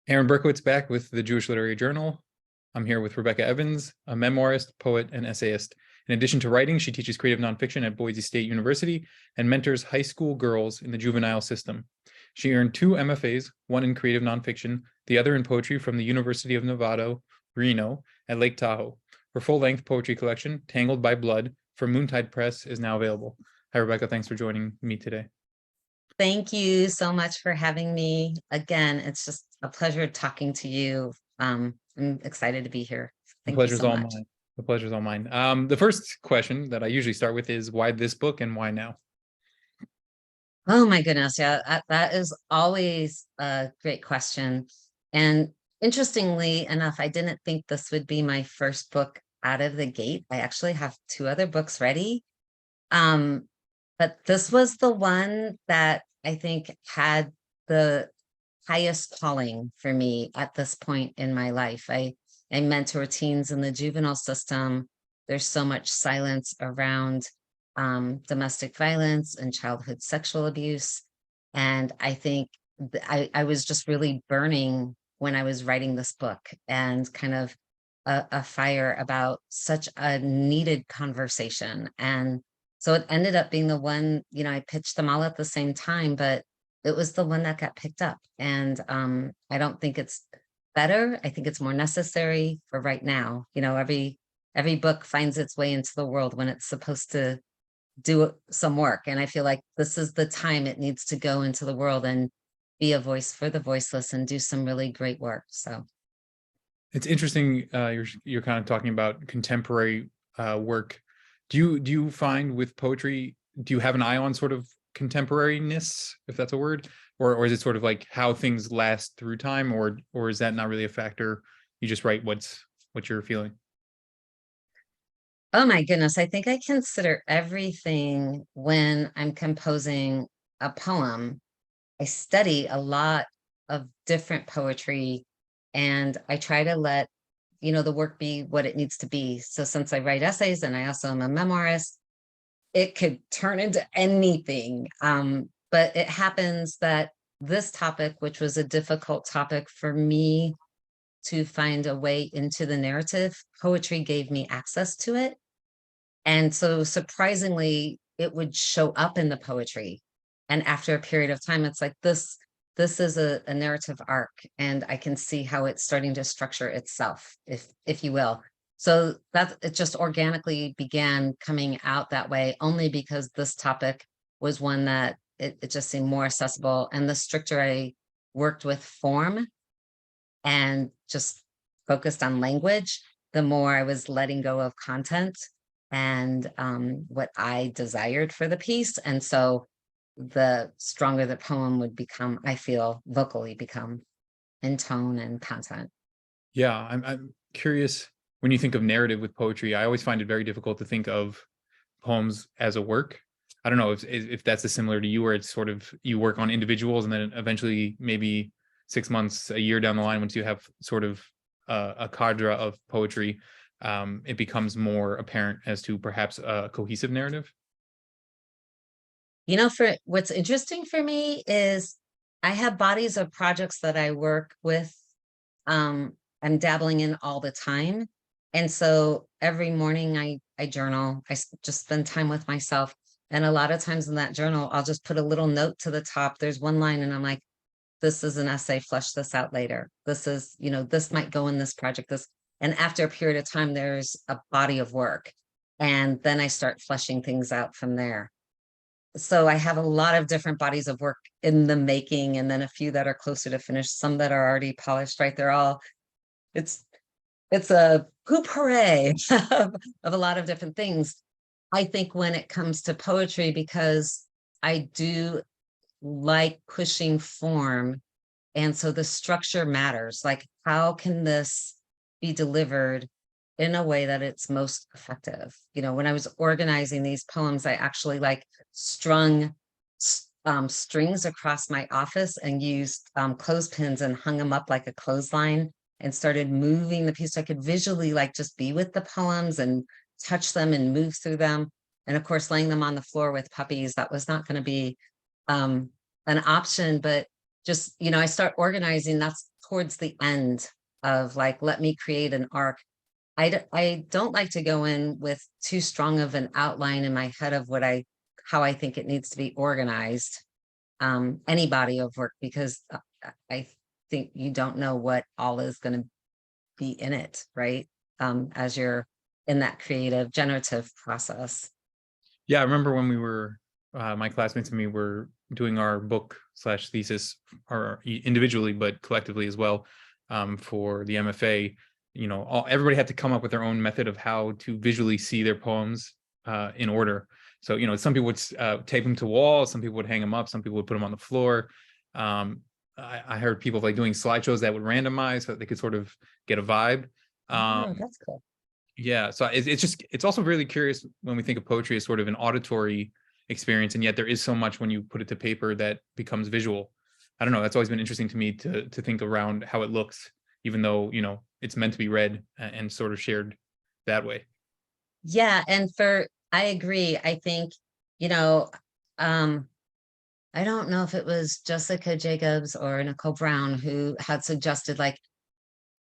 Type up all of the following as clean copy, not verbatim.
Aaron Berkowitz back with the Jewish Literary Journal. I'm here with Rebecca Evans, a memoirist, poet, and essayist. In addition to writing, she teaches creative nonfiction at Boise State University and mentors high school girls in the juvenile system. She earned 2 MFAs, one in creative nonfiction, the other in poetry from the University of Nevada, Reno, at Lake Tahoe. Her full-length poetry collection, Tangled by Blood, from Moontide Press, is now available. Hi, Rebecca. Thanks for joining me today. Thank you so much for having me. Again, it's just a pleasure talking to you. I'm excited to be here. Thank you so much. The pleasure's all mine. The first question that I usually start with is why this book and why now? Oh my goodness. Yeah, that is always a great question. And interestingly enough, I didn't think this would be my first book out of the gate. I actually have 2 other books ready. But this was the one that I think had the highest calling for me at this point in my life. I mentor teens in the juvenile system. There's so much silence around domestic violence and childhood sexual abuse. And I think I was just really burning when I was writing this book, and kind of a fire about such a needed conversation. And so it ended up being the one, I pitched them all at the same time, but it was the one that got picked up. And I don't think it's better. I think it's more necessary for right now. Every book finds its way into the world when it's supposed to do some work. And I feel like this is the time it needs to go into the world and be a voice for the voiceless and do some really great work. So it's interesting. You're kind of talking about contemporary work. Do you find with poetry, do you have an eye on sort of contemporariness, if that's a word, or is it sort of like how things last through time, or is that not really a factor? You just write what you're feeling? oh my goodness, I think I consider everything when I'm composing a poem. I study a lot of different poetry, and I try to let the work be what it needs to be. So since I write essays and I also am a memoirist, it could turn into anything. But it happens that this topic, which was a difficult topic for me to find a way into the narrative, poetry gave me access to it. And so surprisingly, it would show up in the poetry. And after a period of time, it's like this is a narrative arc, and I can see how it's starting to structure itself, if you will. So that it just organically began coming out that way, only because this topic was one that it just seemed more accessible. And the stricter I worked with form and just focused on language, the more I was letting go of content and what I desired for the piece. And so the stronger the poem would become, I feel, vocally become, in tone and content. Yeah, I'm curious, when you think of narrative with poetry, I always find it very difficult to think of poems as a work. I don't know if that's similar to you, where it's sort of you work on individuals, and then eventually maybe 6 months, a year down the line, once you have sort of a cadre of poetry, it becomes more apparent as to perhaps a cohesive narrative. For what's interesting for me is I have bodies of projects that I work with. I'm dabbling in all the time. And so every morning I journal, just spend time with myself. And a lot of times in that journal, I'll just put a little note to the top. There's one line and I'm like, this is an essay, flesh this out later. This is, this might go in this project, and after a period of time, there's a body of work. And then I start fleshing things out from there. So I have a lot of different bodies of work in the making, and then a few that are closer to finished, some that are already polished, right? It's a poop hooray of a lot of different things. I think when it comes to poetry, because I do like pushing form, and so the structure matters. Like, how can this be delivered in a way that it's most effective? When I was organizing these poems, I actually strung strings across my office and used clothespins and hung them up like a clothesline, and started moving the piece so I could visually just be with the poems and touch them and move through them. And of course, laying them on the floor with puppies, that was not going to be an option. But just, I start organizing. That's towards the end of like, let me create an arc. I don't like to go in with too strong of an outline in my head of how I think it needs to be organized, any body of work, because I think you don't know what all is going to be in it, right? As you're in that creative generative process. Yeah, I remember when we were, my classmates and me were doing our book / thesis, or individually, but collectively as well, for the MFA. You know, everybody had to come up with their own method of how to visually see their poems in order. So, you know, some people would tape them to walls, some people would hang them up, some people would put them on the floor. I heard people like doing slideshows that would randomize so that they could sort of get a vibe. Oh, that's cool. Yeah, so it's also really curious when we think of poetry as sort of an auditory experience, and yet there is so much when you put it to paper that becomes visual. I don't know, that's always been interesting to me to think around how it looks, even though, you know, it's meant to be read and sort of shared that way. Yeah, and I agree. I think, you know, I don't know if it was Jessica Jacobs or Nicole Brown who had suggested like,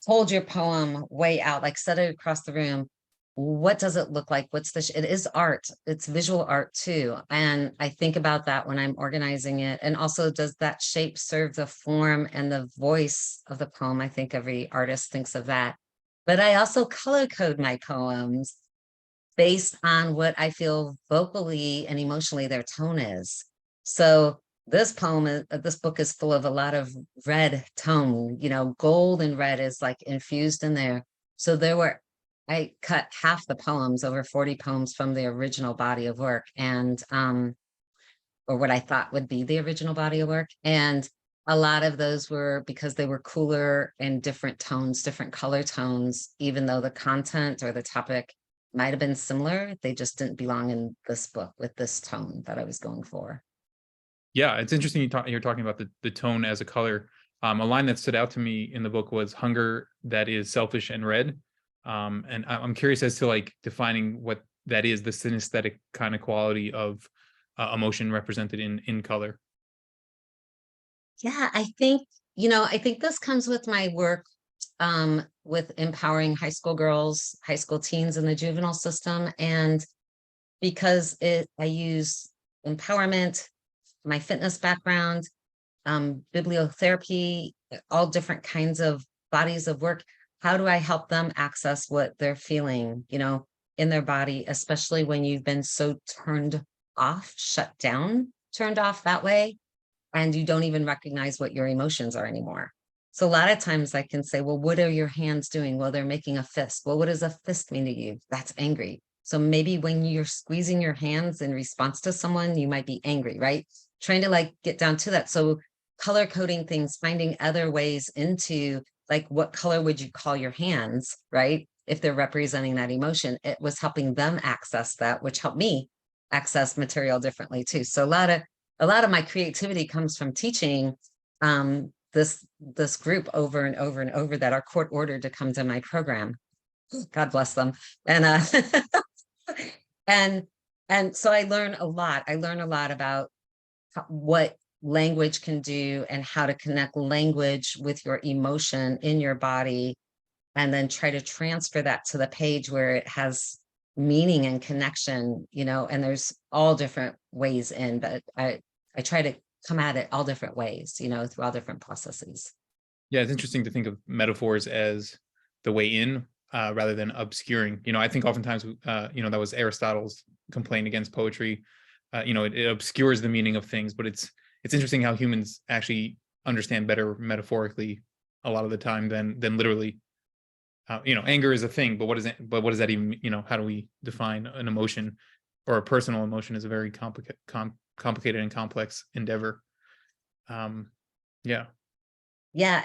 hold your poem way out, like set it across the room. What does it look like? What's it is art, it's visual art too. And I think about that when I'm organizing it. And also, does that shape serve the form and the voice of the poem? I think every artist thinks of that. But I also color code my poems based on what I feel vocally and emotionally their tone is. So this book is full of a lot of red tone, you know, gold and red is like infused in there. So I cut half the poems, over 40 poems from the original body of work, and or what I thought would be the original body of work. And a lot of those were because they were cooler and different tones, different color tones, even though the content or the topic might have been similar, they just didn't belong in this book with this tone that I was going for. Yeah, it's interesting you're talking about the tone as a color. A line that stood out to me in the book was hunger that is selfish and red. And I'm curious as to like defining what that is, the synesthetic kind of quality of emotion represented in color. Yeah, I think this comes with my work with empowering high school girls, high school teens in the juvenile system. And because I use empowerment, my fitness background, bibliotherapy, all different kinds of bodies of work. How do I help them access what they're feeling, you know, in their body, especially when you've been so turned off, shut down, turned off that way, and you don't even recognize what your emotions are anymore. So a lot of times I can say, well, what are your hands doing? Well, they're making a fist. Well, what does a fist mean to you? That's angry. So maybe when you're squeezing your hands in response to someone, you might be angry, right? Trying to like get down to that. So color coding things, finding other ways into like, what color would you call your hands, right? If they're representing that emotion, it was helping them access that, which helped me access material differently too. So a lot of my creativity comes from teaching this group over and over and over that are court ordered to come to my program. God bless them. And and so I learn a lot. I learn a lot about what language can do and how to connect language with your emotion in your body, and then try to transfer that to the page where it has meaning and connection, you know. And there's all different ways in, but I try to come at it all different ways, you know, through all different processes. Yeah, it's interesting to think of metaphors as the way in, rather than obscuring. You know, I think oftentimes, you know, that was Aristotle's complaint against poetry. You know, it obscures the meaning of things, but it's interesting how humans actually understand better metaphorically a lot of the time than literally. You know, anger is a thing, but what does that even, you know, how do we define an emotion, or a personal emotion is a very complicated and complex endeavor. Yeah. Yeah,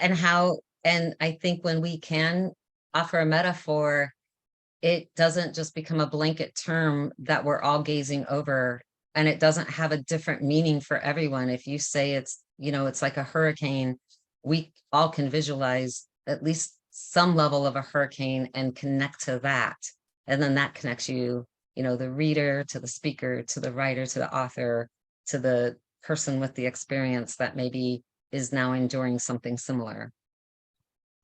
and I think when we can offer a metaphor, it doesn't just become a blanket term that we're all gazing over, and it doesn't have a different meaning for everyone. If you say it's, you know, it's like a hurricane, we all can visualize at least some level of a hurricane and connect to that. And then that connects you, you know, the reader to the speaker, to the writer, to the author, to the person with the experience that maybe is now enduring something similar.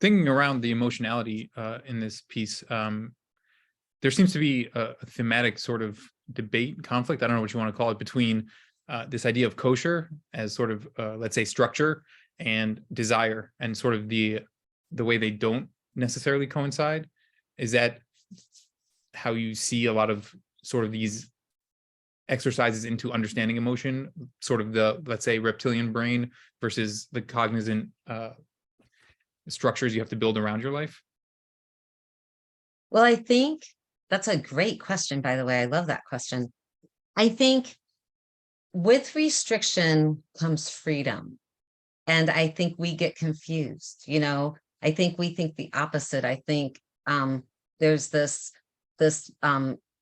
Thinking around the emotionality in this piece, there seems to be a thematic sort of debate, conflict, I don't know what you want to call it, between this idea of kosher as sort of, let's say, structure and desire, and sort of the way they don't necessarily coincide. Is that how you see a lot of sort of these exercises into understanding emotion, sort of the, let's say, reptilian brain versus the cognizant structures you have to build around your life? Well, I think that's a great question, by the way. I love that question. I think with restriction comes freedom. And I think we get confused, I think we think the opposite. I think there's this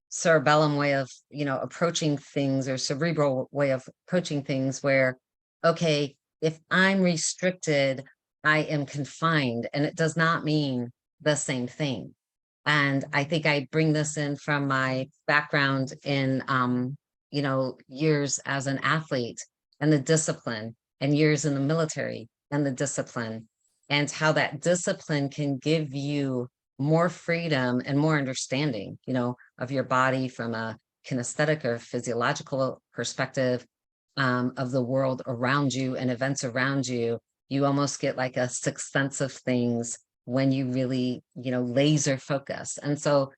cerebellum way of, approaching things, or cerebral way of approaching things where, okay, if I'm restricted, I am confined, and it does not mean the same thing. And I think I bring this in from my background in, years as an athlete and the discipline, and years in the military and the discipline, and how that discipline can give you more freedom and more understanding, of your body from a kinesthetic or physiological perspective, of the world around you and events around you. You almost get like a sixth sense of things when you really, laser focus. And so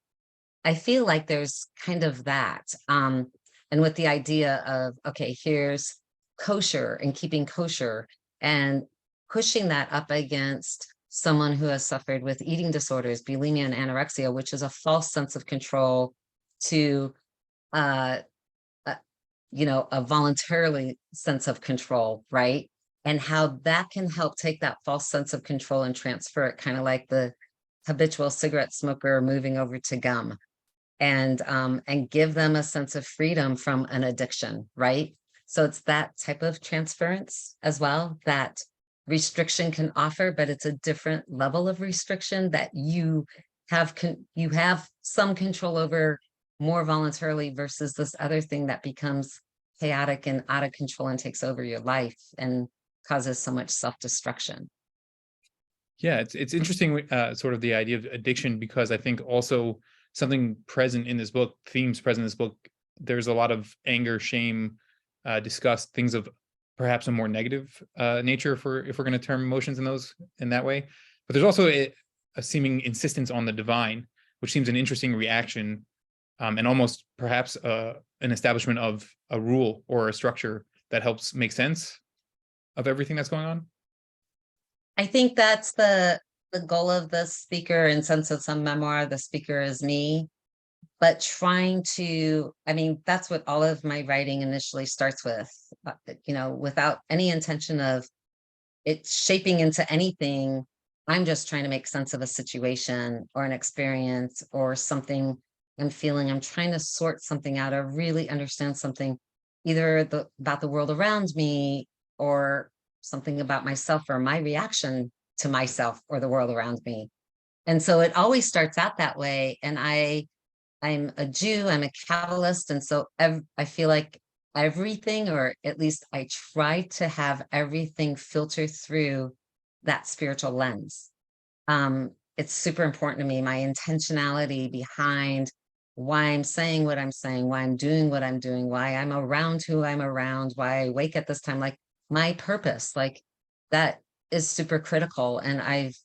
I feel like there's kind of that. And with the idea of, okay, here's kosher and keeping kosher, and pushing that up against someone who has suffered with eating disorders, bulimia and anorexia, which is a false sense of control to, a voluntarily sense of control, right? And how that can help take that false sense of control and transfer it, kind of like the habitual cigarette smoker moving over to gum, and give them a sense of freedom from an addiction, right? So it's that type of transference as well that restriction can offer, but it's a different level of restriction that you have some control over more voluntarily, versus this other thing that becomes chaotic and out of control and takes over your life and causes so much self-destruction. Yeah, it's interesting, sort of the idea of addiction, because I think also something present in this book, themes present in this book, there's a lot of anger, shame, disgust, things of perhaps a more negative nature, if we're going to term emotions in that way. But there's also a seeming insistence on the divine, which seems an interesting reaction, and almost perhaps an establishment of a rule or a structure that helps make sense of everything that's going on. I think that's the goal of the speaker. In Sense of Some memoir, the speaker is me, but trying to, that's what all of my writing initially starts with, without any intention of it shaping into anything. I'm just trying to make sense of a situation or an experience or something I'm feeling. I'm trying to sort something out or really understand something, either about the world around me, or something about myself, or my reaction to myself or the world around me. And so it always starts out that way. And I'm a Jew, I'm a Kabbalist. And so I feel like everything, or at least I try to have everything filter through that spiritual lens. It's super important to me, my intentionality behind why I'm saying what I'm saying, why I'm doing what I'm doing, why I'm around who I'm around, why I wake at this time, like my purpose, like that is super critical. And I've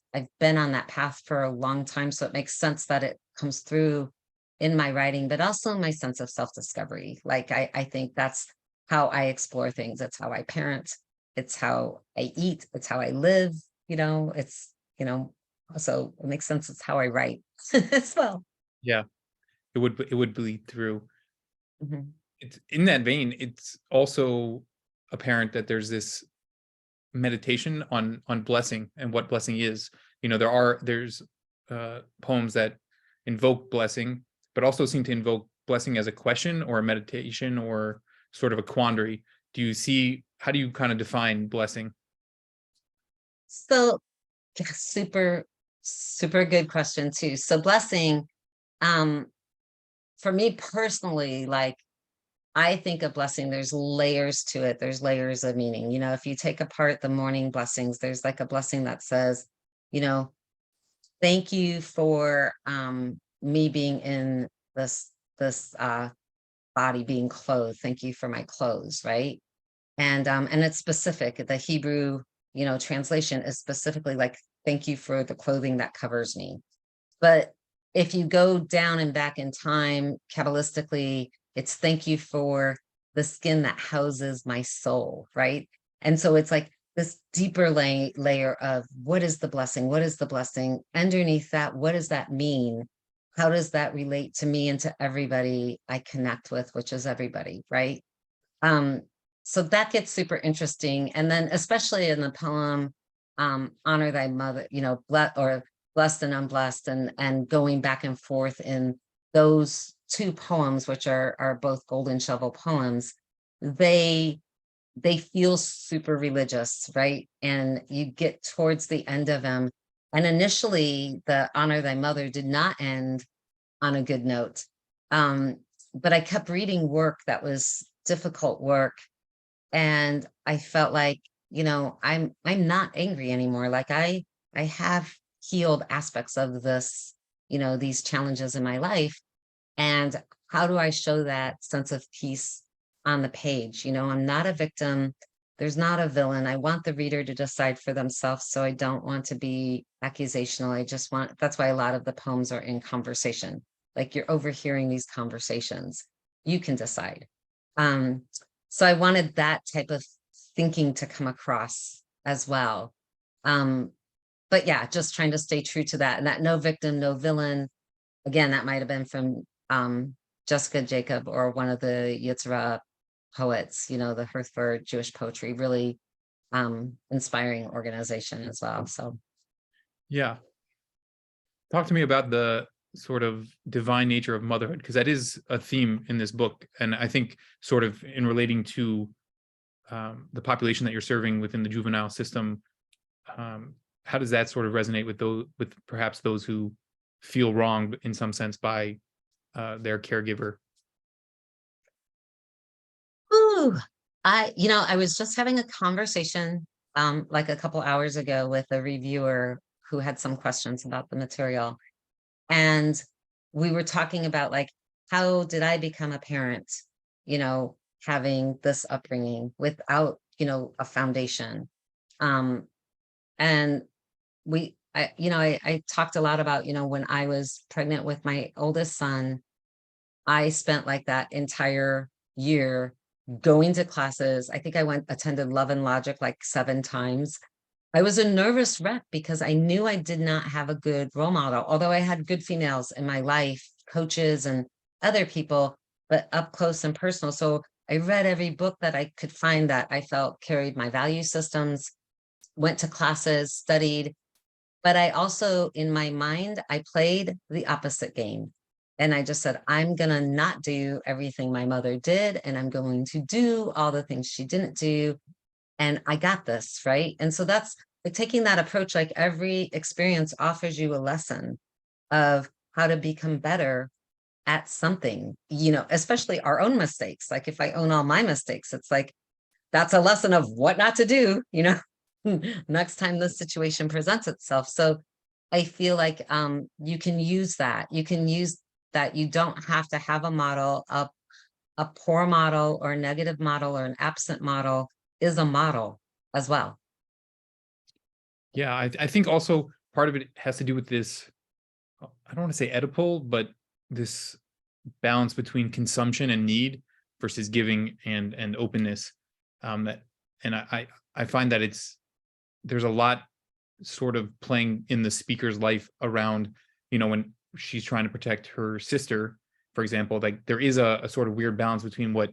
been on that path for a long time. So it makes sense that it comes through in my writing, but also in my sense of self-discovery. Like I think that's how I explore things. It's how I parent. It's how I eat. It's how I live. So it makes sense. It's how I write as well. Yeah, it would bleed through. Mhm. It's in that vein. It's also apparent that there's this meditation on blessing and what blessing is. There's poems that invoke blessing, but also seem to invoke blessing as a question or a meditation or sort of a quandary. How do you kind of define blessing? So yeah, super, super good question too. So blessing, for me personally, like I think of blessing, there's layers to it. There's layers of meaning. If you take apart the morning blessings, there's like a blessing that says, thank you for me being in this body being clothed. Thank you for my clothes, right? And it's specific. The Hebrew, translation is specifically like, thank you for the clothing that covers me. But if you go down and back in time, Kabbalistically, it's thank you for the skin that houses my soul, right? And so it's like this deeper layer of what is the blessing? What is the blessing? Underneath that, what does that mean? How does that relate to me and to everybody I connect with, which is everybody, right? So that gets super interesting. And then especially in the poem, Honor Thy Mother, or Blessed and Unblessed, and going back and forth in those two poems, which are both Golden Shovel poems, they feel super religious, right? And you get towards the end of them. And initially the Honor Thy Mother did not end on a good note. But I kept reading work that was difficult work. And I felt like, I'm not angry anymore. Like I have healed aspects of this, these challenges in my life. And how do I show that sense of peace on the page? I'm not a victim. There's not a villain. I want the reader to decide for themselves. So I don't want to be accusational. That's why a lot of the poems are in conversation. Like you're overhearing these conversations. You can decide. So I wanted that type of thinking to come across as well. But yeah, just trying to stay true to that, and that no victim, no villain. Again, that might have been from Jessica Jacob or one of the Yitzhak poets, the Hertford Jewish Poetry, really inspiring organization as well. So Yeah. Talk to me about the sort of divine nature of motherhood, because that is a theme in this book. And I think sort of in relating to the population that you're serving within the juvenile system, how does that sort of resonate with perhaps those who feel wronged in some sense by their caregiver? Ooh, I was just having a conversation like a couple hours ago with a reviewer who had some questions about the material. And we were talking about like, how did I become a parent, having this upbringing without, a foundation. And I talked a lot about, when I was pregnant with my oldest son, I spent like that entire year going to classes. I think I attended Love and Logic like 7 times. I was a nervous wreck because I knew I did not have a good role model, although I had good females in my life, coaches and other people, but up close and personal. So I read every book that I could find that I felt carried my value systems, went to classes, studied, but I also, in my mind, I played the opposite game. And I just said, I'm going to not do everything my mother did, and I'm going to do all the things she didn't do. And I got this, right? And so that's like taking that approach, like every experience offers you a lesson of how to become better at something, especially our own mistakes. Like if I own all my mistakes, it's like, that's a lesson of what not to do, next time this situation presents itself. So I feel like you can use that. You can use that. You don't have to have a model, a poor model or a negative model or an absent model is a model as well. Yeah, I think also part of it has to do with this, I don't want to say Oedipal, but this balance between consumption and need versus giving and openness. I find that there's a lot sort of playing in the speaker's life around, when she's trying to protect her sister, for example, like there is a sort of weird balance between what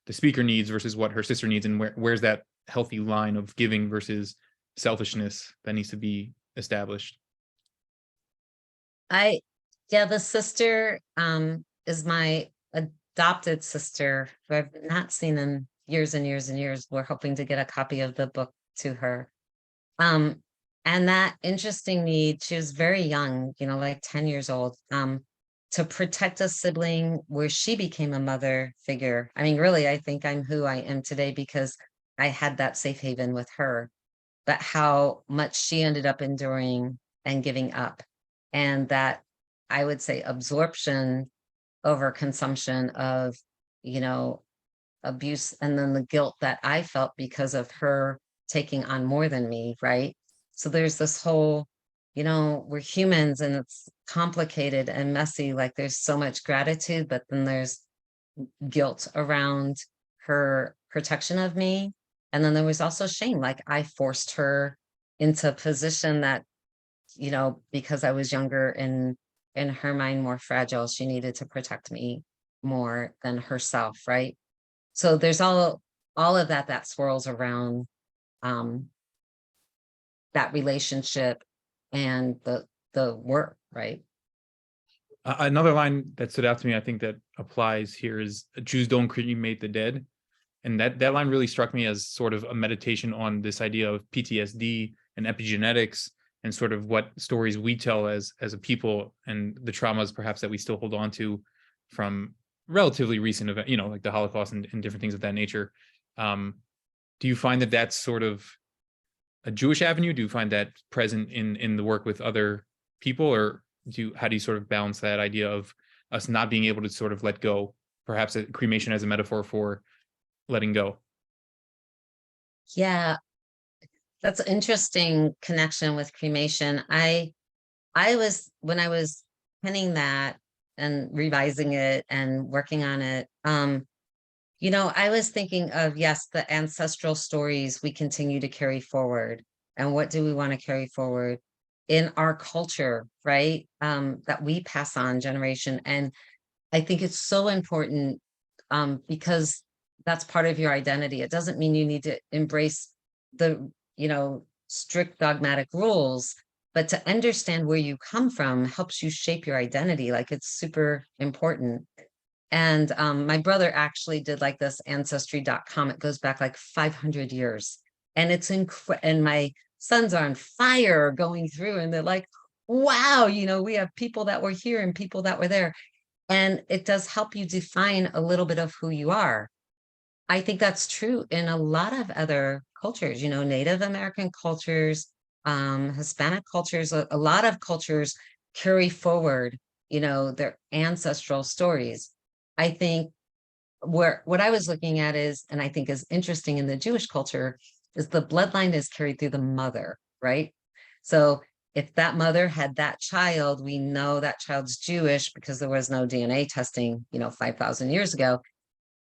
the speaker needs versus what her sister needs, and where's that healthy line of giving versus selfishness that needs to be established. The sister is my adopted sister who I've not seen in years and years and years. We're hoping to get a copy of the book to her. And that interesting need, she was very young, like 10 years old, to protect a sibling where she became a mother figure. I mean, really, I think I'm who I am today because I had that safe haven with her, but how much she ended up enduring and giving up. and that, I would say, absorption over consumption of, you know, abuse, and then the guilt that I felt because of her taking on more than me, right? So there's this whole, we're humans and it's complicated and messy. Like there's so much gratitude, but then there's guilt around her protection of me. And then there was also shame. Like I forced her into a position that, because I was younger and in her mind more fragile, she needed to protect me more than herself, right? So there's all of that swirls around um that relationship and the work, right? Another line that stood out to me, I think that applies here is Jews don't cremate the dead. And that line really struck me as sort of a meditation on this idea of PTSD and epigenetics and sort of what stories we tell as a people and the traumas perhaps that we still hold on to from relatively recent event, like the Holocaust and different things of that nature. Do you find that that's sort of a Jewish avenue? Do you find that present in the work with other people, or how do you sort of balance that idea of us not being able to sort of let go, perhaps cremation as a metaphor for letting go? Yeah, that's an interesting connection with cremation. I was, when I was penning that and revising it and working on it, I was thinking of, yes, the ancestral stories we continue to carry forward. And what do we want to carry forward in our culture, right? That we pass on generation. And I think it's so important because that's part of your identity. It doesn't mean you need to embrace the, strict dogmatic rules, but to understand where you come from helps you shape your identity. Like it's super important. And my brother actually did like this ancestry.com. It goes back like 500 years. And it's and my sons are on fire going through and they're like, wow, we have people that were here and people that were there. And it does help you define a little bit of who you are. I think that's true in a lot of other cultures, Native American cultures, Hispanic cultures, a lot of cultures carry forward, their ancestral stories. I think what I was looking at is, and I think is interesting in the Jewish culture, is the bloodline is carried through the mother, right? So if that mother had that child, we know that child's Jewish because there was no DNA testing, 5,000 years ago.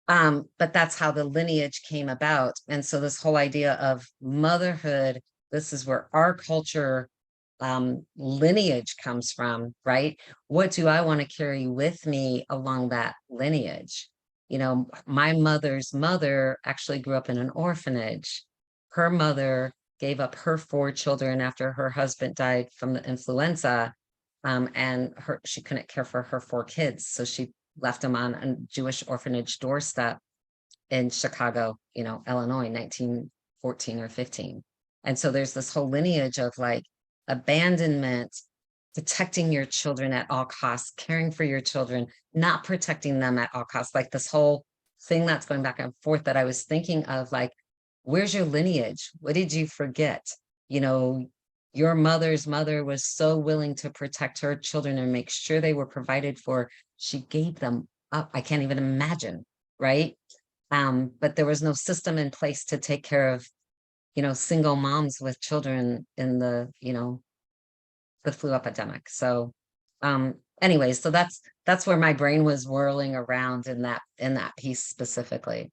But that's how the lineage came about. And so this whole idea of motherhood, this is where our culture lineage comes from, right? What do I want to carry with me along that lineage? My mother's mother actually grew up in an orphanage. Her mother gave up her 4 children after her husband died from the influenza, and she couldn't care for her 4 kids, so she left them on a Jewish orphanage doorstep in Chicago, Illinois, 1914 or 15. And so there's this whole lineage of like abandonment, protecting your children at all costs, caring for your children, not protecting them at all costs. Like this whole thing that's going back and forth that I was thinking of, like, where's your lineage? What did you forget? Your mother's mother was so willing to protect her children and make sure they were provided for. She gave them up. I can't even imagine, right? But there was no system in place to take care of, single moms with children in the flu epidemic. So anyways, so that's where my brain was whirling around in that piece specifically.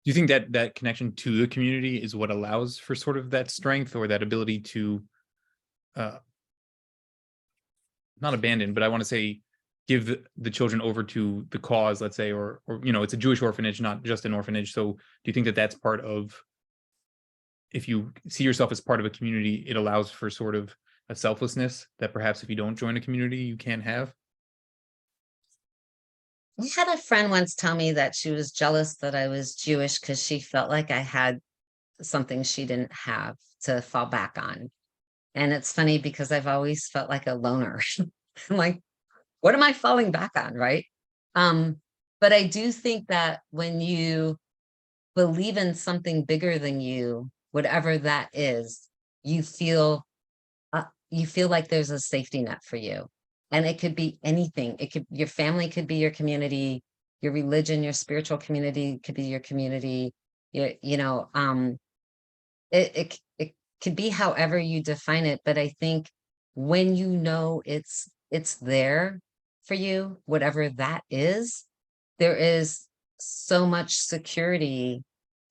Do you think that connection to the community is what allows for sort of that strength or that ability to not abandon, but I want to say give the children over to the cause, let's say, or it's a Jewish orphanage, not just an orphanage. So do you think that that's part of, if you see yourself as part of a community, it allows for sort of a selflessness that perhaps if you don't join a community, you can't have? I had a friend once tell me that she was jealous that I was Jewish because she felt like I had something she didn't have to fall back on. And it's funny because I've always felt like a loner. I'm like, what am I falling back on, right? But I do think that when you believe in something bigger than you, whatever that is, you feel you feel like there's a safety net for you. And it could be anything. It could, your family could be your community, your religion, your spiritual community could be your community. It could be however you define it. But I think when you know it's there for you, whatever that is, there is so much security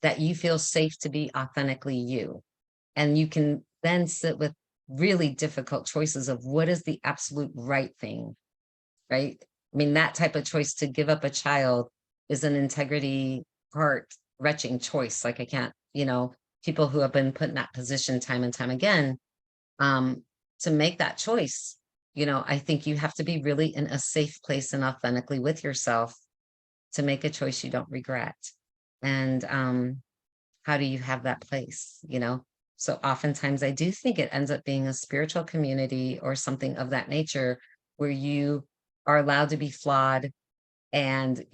that you feel safe to be authentically you. And you can then sit with really difficult choices of what is the absolute right thing, right? I mean, that type of choice to give up a child is an integrity, heart-wrenching choice. Like I can't, people who have been put in that position time and time again, to make that choice, I think you have to be really in a safe place and authentically with yourself to make a choice you don't regret. And how do you have that place, So oftentimes I do think it ends up being a spiritual community or something of that nature where you are allowed to be flawed and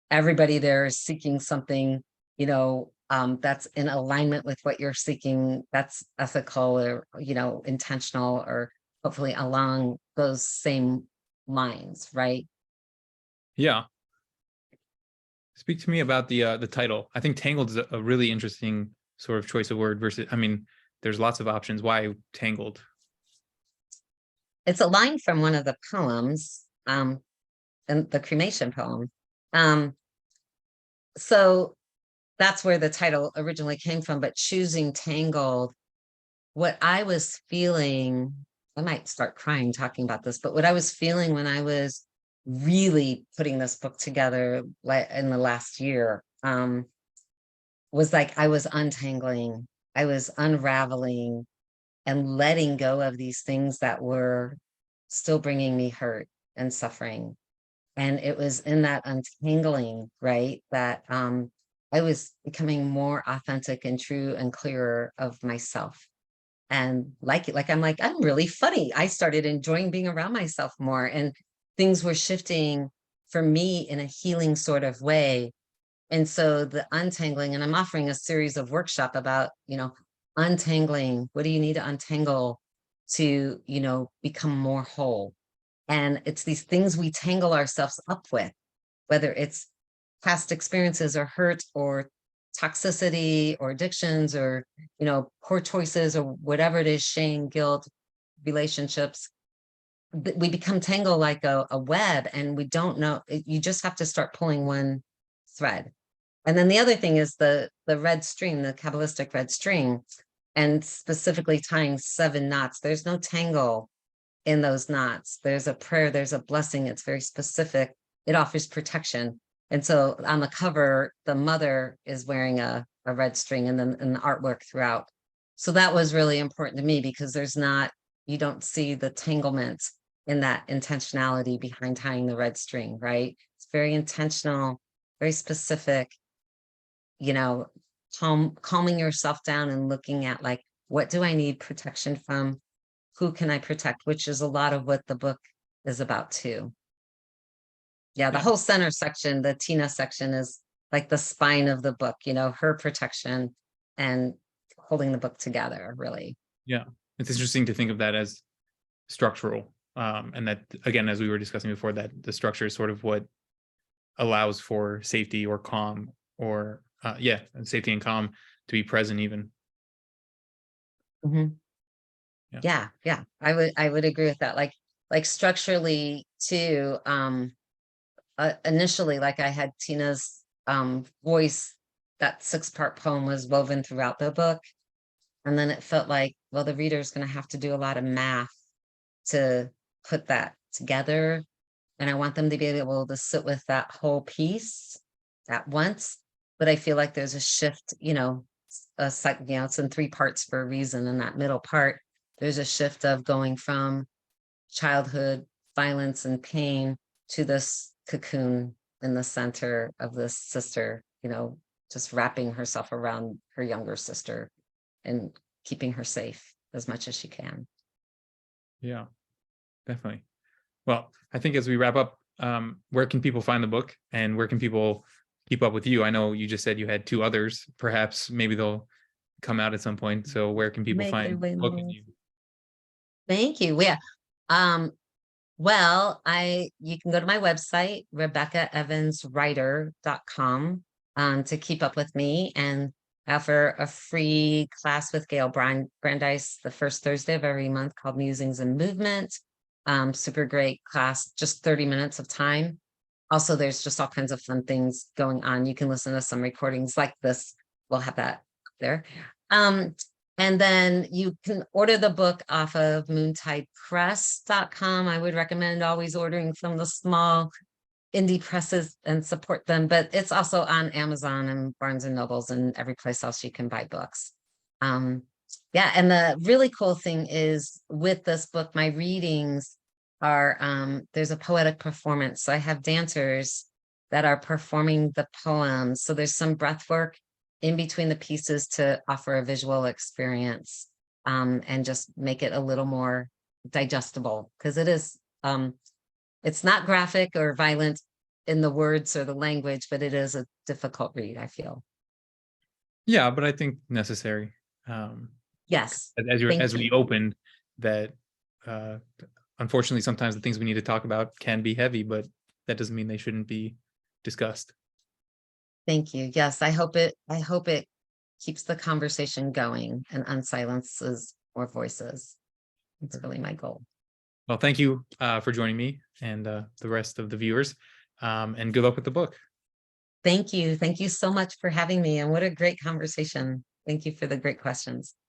everybody there is seeking something, that's in alignment with what you're seeking, that's ethical or, intentional, or hopefully along those same lines, right? Yeah. Speak to me about the title. I think Tangled is a really interesting sort of choice of word versus, I mean, there's lots of options. Why Tangled? It's a line from one of the poems, and the cremation poem. So that's where the title originally came from, but choosing Tangled, what I was feeling, I might start crying talking about this, but what I was feeling when I was really putting this book together in the last year, was like I was untangling, I was unraveling and letting go of these things that were still bringing me hurt and suffering. And it was in that untangling, right, that I was becoming more authentic and true and clearer of myself. And I'm really funny. I started enjoying being around myself more, and things were shifting for me in a healing sort of way. And so the untangling, and I'm offering a series of workshop about, untangling. What do you need to untangle to, become more whole? And it's these things we tangle ourselves up with, whether it's past experiences or hurt or toxicity or addictions or, poor choices or whatever it is, shame, guilt, relationships. We become tangled like a web, and we don't know. You just have to start pulling one thread. And then the other thing is the red string, the Kabbalistic red string, and specifically tying 7 knots. There's no tangle in those knots. There's a prayer, there's a blessing. It's very specific. It offers protection. And so on the cover, the mother is wearing a red string, and then in the artwork throughout. So that was really important to me because you don't see the tanglement in that intentionality behind tying the red string, right? It's very intentional, very specific, calming yourself down and looking at like, what do I need protection from? Who can I protect? Which is a lot of what the book is about too. Yeah, the whole center section, the Tina section, is like the spine of the book, her protection and holding the book together, really. Yeah, it's interesting to think of that as structural. And that, again, as we were discussing before, that the structure is sort of what allows for safety or calm or, safety and calm to be present even. Mm-hmm. Yeah. I would agree with that. Like structurally too, initially, like I had Tina's voice, that 6-part poem was woven throughout the book. And then it felt like, well, the reader's going to have to do a lot of math to put that together. And I want them to be able to sit with that whole piece at once. But I feel like there's a shift, it's in 3 parts for a reason. In that middle part, there's a shift of going from childhood violence and pain to this cocoon in the center of this sister, just wrapping herself around her younger sister and keeping her safe as much as she can. Yeah, definitely. Well, I think as we wrap up, where can people find the book and where can people keep up with you? I know you just said you had 2 others. Perhaps maybe they'll come out at some point. So where can people find the book and you? Thank you. Yeah. Um, well, you can go to my website, RebeccaEvansWriter.com, to keep up with me, and I offer a free class with Gail Brandeis the first Thursday of every month called Musings and Movement. Super great class, just 30 minutes of time. Also, there's just all kinds of fun things going on. You can listen to some recordings like this. We'll have that there. And then you can order the book off of moontidepress.com. I would recommend always ordering from the small indie presses and support them, but it's also on Amazon and Barnes and Nobles and every place else you can buy books. Yeah, and the really cool thing is with this book, my readings are, there's a poetic performance. So I have dancers that are performing the poems. So there's some breath work in between the pieces to offer a visual experience, and just make it a little more digestible, because it is, it's not graphic or violent in the words or the language, but it is a difficult read, I feel. Yeah, but I think necessary. Yes. As we opened, that unfortunately sometimes the things we need to talk about can be heavy, but that doesn't mean they shouldn't be discussed. Thank you. Yes, I hope it keeps the conversation going and unsilences more voices. It's really my goal. Well, thank you for joining me and the rest of the viewers, and good luck with the book. Thank you. Thank you so much for having me, and what a great conversation. Thank you for the great questions.